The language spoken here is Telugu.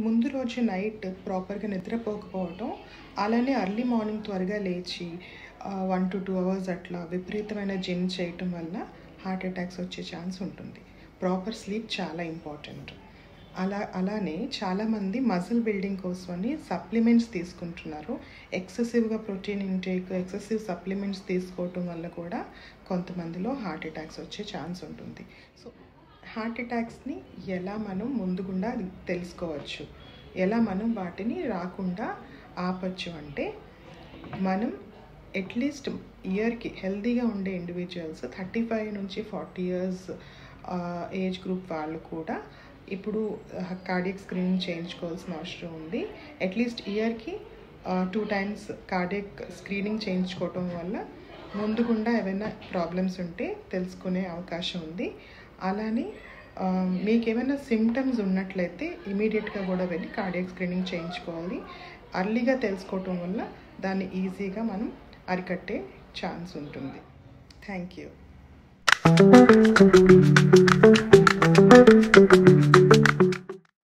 ముందు రోజు నైట్ ప్రాపర్గా నిద్రపోకపోవటం, అలానే ఎర్లీ మార్నింగ్ త్వరగా లేచి 1 to 2 అవర్స్ అట్లా విపరీతమైన జిమ్ చేయటం వల్ల హార్ట్ అటాక్స్ వచ్చే ఛాన్స్ ఉంటుంది. ప్రాపర్ స్లీప్ చాలా ఇంపార్టెంట్. అలానే చాలామంది మజిల్ బిల్డింగ్ కోసమని సప్లిమెంట్స్ తీసుకుంటున్నారు. ఎక్సెసివ్గా ప్రోటీన్ ఇంటేక్, ఎక్సెసివ్ సప్లిమెంట్స్ తీసుకోవటం వల్ల కూడా కొంతమందిలో హార్ట్ అటాక్స్ వచ్చే ఛాన్స్ ఉంటుంది. సో హార్ట్ అటాక్స్ని ఎలా మనం ముందుగుండా తెలుసుకోవచ్చు, ఎలా మనం వాటిని రాకుండా ఆపచ్చు అంటే, మనం అట్లీస్ట్ ఇయర్కి హెల్తీగా ఉండే ఇండివిజువల్స్ 35 నుంచి 40 ఇయర్స్ ఏజ్ గ్రూప్ వాళ్ళు కూడా ఇప్పుడు కార్డియక్ స్క్రీనింగ్ చేయించుకోవాల్సిన అవసరం ఉంది. అట్లీస్ట్ ఇయర్కి 2 times కార్డియక్ స్క్రీనింగ్ చేయించుకోవటం వల్ల ముందుగుండా ఏమైనా ప్రాబ్లమ్స్ ఉంటే తెలుసుకునే అవకాశం ఉంది. అలానే మీకు ఏమైనా సిమ్టమ్స్ ఉన్నట్లయితే ఇమీడియట్గా కూడా వెళ్ళి కార్డియక్ స్క్రీనింగ్ చేయించుకోవాలి. అర్లీగా తెలుసుకోవటం వల్ల దాన్ని ఈజీగా మనం అరికట్టే ఛాన్స్ ఉంటుంది. Thank you.